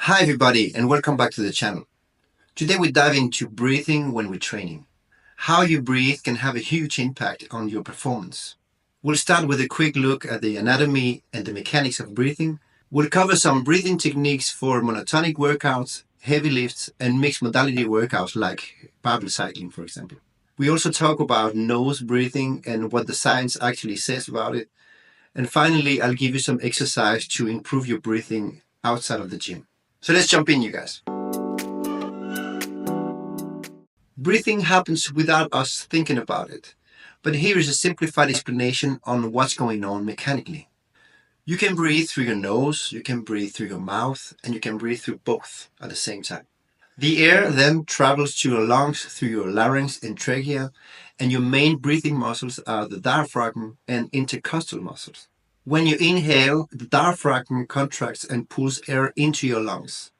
Hi everybody and welcome back to the channel. Today we dive into breathing when we're training. How you breathe can have a huge impact on your performance. We'll start with a quick look at the anatomy and the mechanics of breathing. We'll cover some breathing techniques for monotonic workouts, heavy lifts, and mixed modality workouts like barbell cycling, for example. We also talk about nose breathing and what the science actually says about it. And finally, I'll give you some exercise to improve your breathing outside of the gym. So let's jump in, you guys. Breathing happens without us thinking about it. But here is a simplified explanation on what's going on mechanically. You can breathe through your nose, you can breathe through your mouth, and you can breathe through both at the same time. The air then travels to your lungs through your larynx and trachea, and your main breathing muscles are the diaphragm and intercostal muscles. When you inhale, the diaphragm contracts and pulls air into your lungs.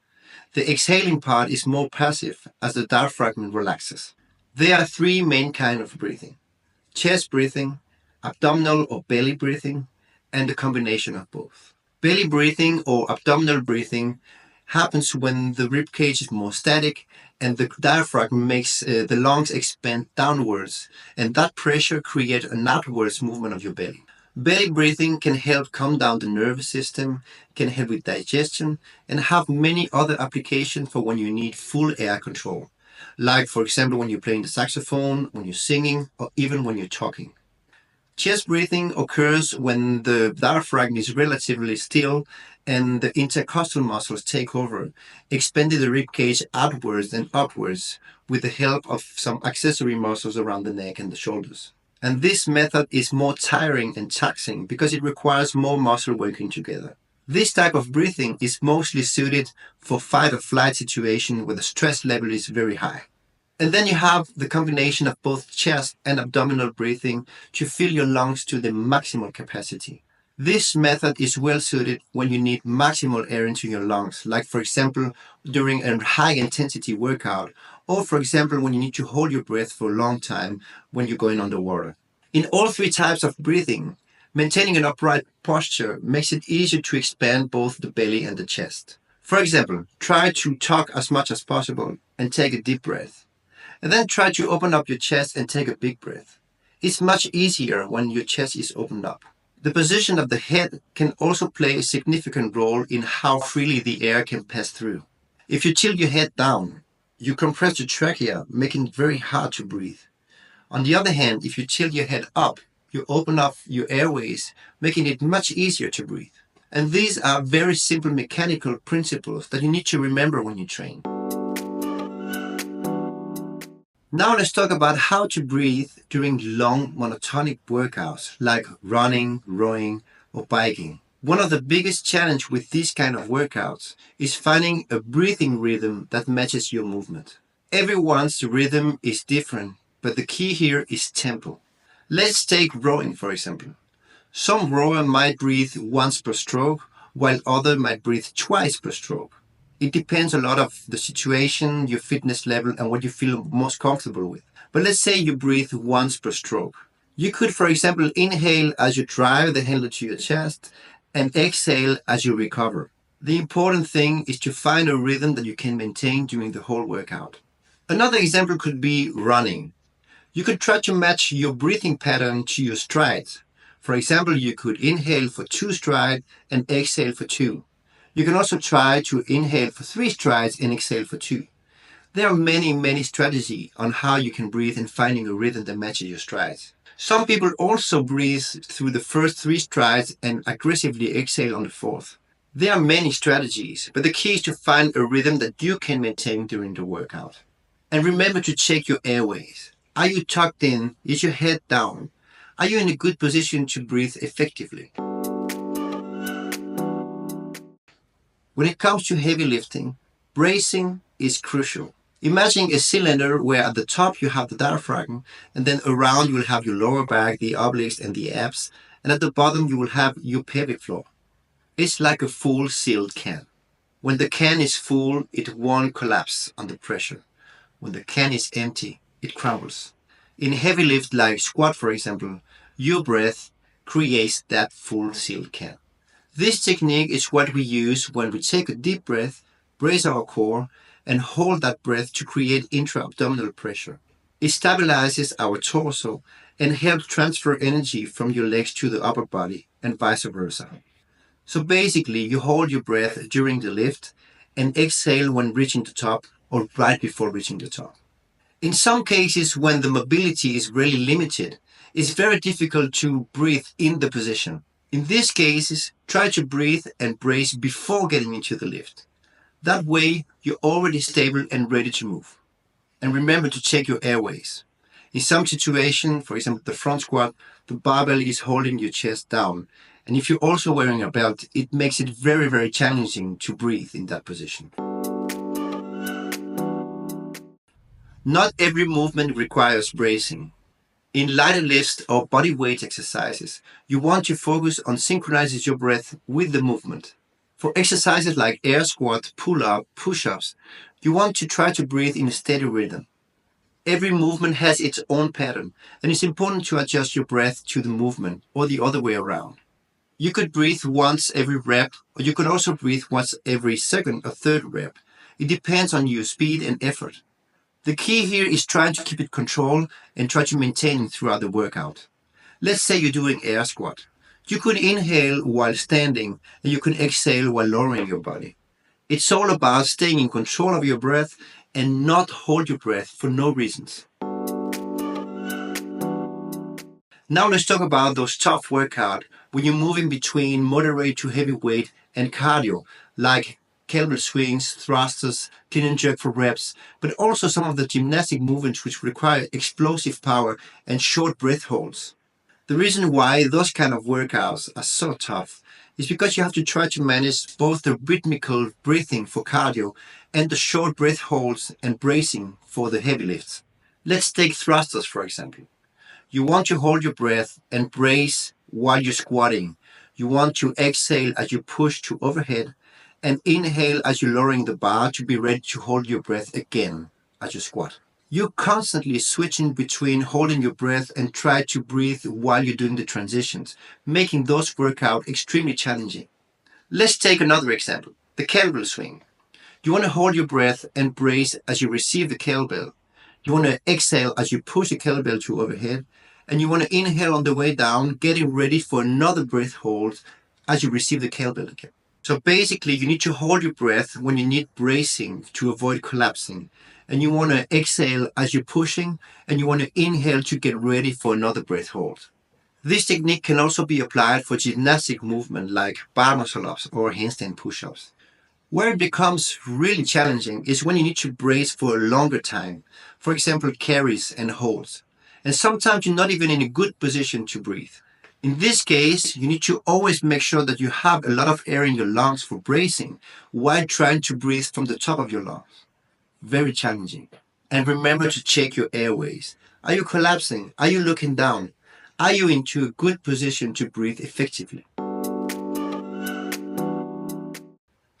The exhaling part is more passive as the diaphragm relaxes. There are three main kinds of breathing: chest breathing, abdominal or belly breathing, and a combination of both. Belly breathing or abdominal breathing happens when the rib cage is more static and the diaphragm makes the lungs expand downwards, and that pressure creates an outwards movement of your belly. Belly breathing can help calm down the nervous system, can help with digestion, and have many other applications for when you need full air control. Like, for example, when you're playing the saxophone, when you're singing, or even when you're talking. Chest breathing occurs when the diaphragm is relatively still and the intercostal muscles take over, expanding the rib cage outwards and upwards with the help of some accessory muscles around the neck and the shoulders. And this method is more tiring and taxing because it requires more muscle working together. This type of breathing is mostly suited for fight or flight situation where the stress level is very high. And then you have the combination of both chest and abdominal breathing to fill your lungs to the maximal capacity. This method is well suited when you need maximal air into your lungs, like for example during a high intensity workout, or for example when you need to hold your breath for a long time when you're going underwater. In all three types of breathing, maintaining an upright posture makes it easier to expand both the belly and the chest. For example, try to talk as much as possible and take a deep breath. And then try to open up your chest and take a big breath. It's much easier when your chest is opened up. The position of the head can also play a significant role in how freely the air can pass through. If you tilt your head down, you compress your trachea, making it very hard to breathe. On the other hand, if you tilt your head up, you open up your airways, making it much easier to breathe. And these are very simple mechanical principles that you need to remember when you train. Now let's talk about how to breathe during long monotonic workouts like running, rowing, or biking. One of the biggest challenges with these kind of workouts is finding a breathing rhythm that matches your movement. Everyone's rhythm is different, but the key here is tempo. Let's take rowing, for example. Some rower might breathe once per stroke, while others might breathe twice per stroke. It depends a lot of the situation, your fitness level, and what you feel most comfortable with. But let's say you breathe once per stroke. You could, for example, inhale as you drive the handle to your chest and exhale as you recover. The important thing is to find a rhythm that you can maintain during the whole workout. Another example could be running. You could try to match your breathing pattern to your strides. For example, you could inhale for 2 strides and exhale for 2. You can also try to inhale for 3 strides and exhale for 2. There are many strategies on how you can breathe and finding a rhythm that matches your strides. Some people also breathe through the first 3 strides and aggressively exhale on the 4th. There are many strategies, but the key is to find a rhythm that you can maintain during the workout. And remember to check your airways. Are you tucked in? Is your head down? Are you in a good position to breathe effectively? When it comes to heavy lifting, bracing is crucial. Imagine a cylinder where at the top you have the diaphragm, and then around you will have your lower back, the obliques, and the abs, and at the bottom you will have your pelvic floor. It's like a full sealed can. When the can is full, it won't collapse under pressure. When the can is empty, it crumbles. In heavy lift like squat, for example, your breath creates that full sealed can. This technique is what we use when we take a deep breath brace our core, and hold that breath to create intra-abdominal pressure. It stabilizes our torso and helps transfer energy from your legs to the upper body and vice versa. So basically, you hold your breath during the lift and exhale when reaching the top or right before reaching the top. In some cases, when the mobility is really limited, it's very difficult to breathe in the position. In these cases, try to breathe and brace before getting into the lift. That way, you're already stable and ready to move. And remember to check your airways. In some situations, for example, the front squat, the barbell is holding your chest down. And if you're also wearing a belt, it makes it very, very challenging to breathe in that position. Not every movement requires bracing. In lighter lifts or body weight exercises, you want to focus on synchronizing your breath with the movement. For exercises like air squat, pull-up, push-ups, you want to try to breathe in a steady rhythm. Every movement has its own pattern, and it's important to adjust your breath to the movement or the other way around. You could breathe once every rep, or you could also breathe once every second or third rep. It depends on your speed and effort. The key here is trying to keep it controlled and try to maintain it throughout the workout. Let's say you're doing air squat. You could inhale while standing and you could exhale while lowering your body. It's all about staying in control of your breath and not hold your breath for no reasons. Now let's talk about those tough workouts when you're moving between moderate to heavy weight and cardio, like kettlebell swings, thrusters, clean and jerk for reps, but also some of the gymnastic movements which require explosive power and short breath holds. The reason why those kind of workouts are so tough is because you have to try to manage both the rhythmical breathing for cardio and the short breath holds and bracing for the heavy lifts. Let's take thrusters, for example. You want to hold your breath and brace while you're squatting. You want to exhale as you push to overhead and inhale as you're lowering the bar to be ready to hold your breath again as you squat. You're constantly switching between holding your breath and try to breathe while you're doing the transitions, making those workouts extremely challenging. Let's take another example, the kettlebell swing. You want to hold your breath and brace as you receive the kettlebell. You want to exhale as you push the kettlebell to overhead, and you want to inhale on the way down, getting ready for another breath hold as you receive the kettlebell again. So basically, you need to hold your breath when you need bracing to avoid collapsing. And you want to exhale as you're pushing, and you want to inhale to get ready for another breath hold. This technique can also be applied for gymnastic movement like bar muscle-ups or handstand push-ups. Where it becomes really challenging is when you need to brace for a longer time, for example, carries and holds. And sometimes you're not even in a good position to breathe. In this case, you need to always make sure that you have a lot of air in your lungs for bracing while trying to breathe from the top of your lungs. Very challenging. And remember to check your airways. Are you collapsing? Are you looking down? Are you into a good position to breathe effectively?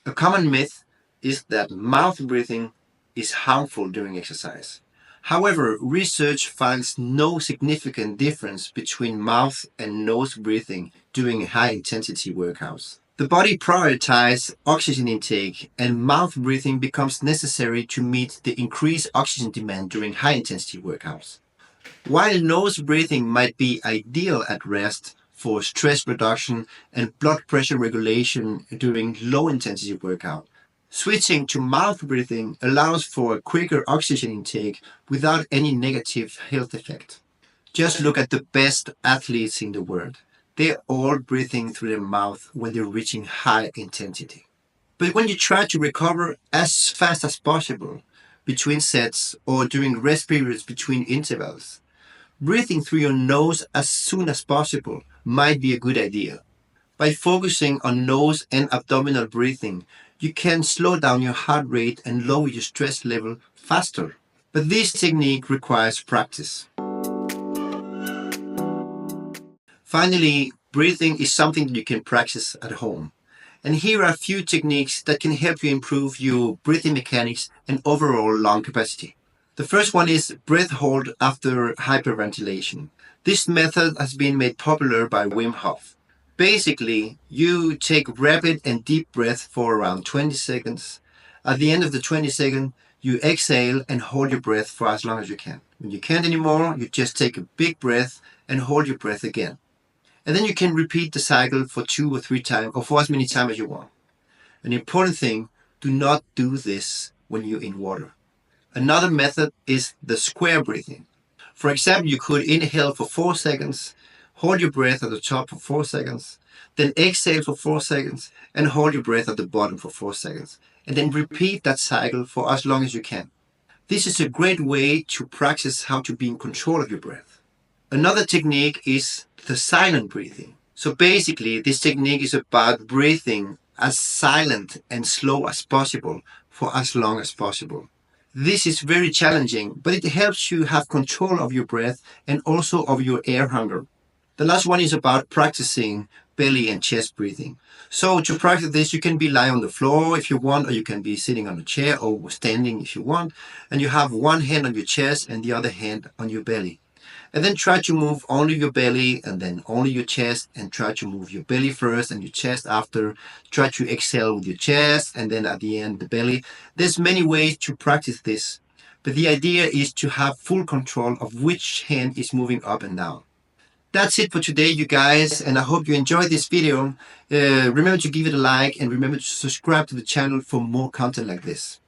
A common myth is that mouth breathing is harmful during exercise. However, research finds no significant difference between mouth and nose breathing during high-intensity workouts. The body prioritizes oxygen intake, and mouth breathing becomes necessary to meet the increased oxygen demand during high-intensity workouts. While nose breathing might be ideal at rest for stress reduction and blood pressure regulation during low-intensity workout, switching to mouth breathing allows for a quicker oxygen intake without any negative health effect. Just look at the best athletes in the world. They're all breathing through their mouth when they're reaching high intensity. But when you try to recover as fast as possible between sets or during rest periods between intervals, breathing through your nose as soon as possible might be a good idea. By focusing on nose and abdominal breathing, you can slow down your heart rate and lower your stress level faster. But this technique requires practice. Finally, breathing is something that you can practice at home. And here are a few techniques that can help you improve your breathing mechanics and overall lung capacity. The first one is breath hold after hyperventilation. This method has been made popular by Wim Hof. Basically, you take rapid and deep breath for around 20 seconds, At the end of the 20 seconds, you exhale and hold your breath for as long as you can. When you can't anymore, you just take a big breath and hold your breath again. And then you can repeat the cycle for 2 or 3 times or for as many times as you want. An important thing, do not do this when you're in water. Another method is the square breathing. For example, you could inhale for 4 seconds, hold your breath at the top for 4 seconds, then exhale for 4 seconds and hold your breath at the bottom for 4 seconds. And then repeat that cycle for as long as you can. This is a great way to practice how to be in control of your breath. Another technique is the silent breathing. So basically, this technique is about breathing as silent and slow as possible for as long as possible. This is very challenging, but it helps you have control of your breath and also of your air hunger. The last one is about practicing belly and chest breathing. So to practice this, you can be lying on the floor if you want, or you can be sitting on a chair or standing if you want, and you have one hand on your chest and the other hand on your belly. And then try to move only your belly and then only your chest, and try to move your belly first and your chest after. Try to exhale with your chest and then at the end the belly. There's many ways to practice this, but the idea is to have full control of which hand is moving up and down. That's it for today, you guys, and I hope you enjoyed this video. Remember to give it a like and remember to subscribe to the channel for more content like this.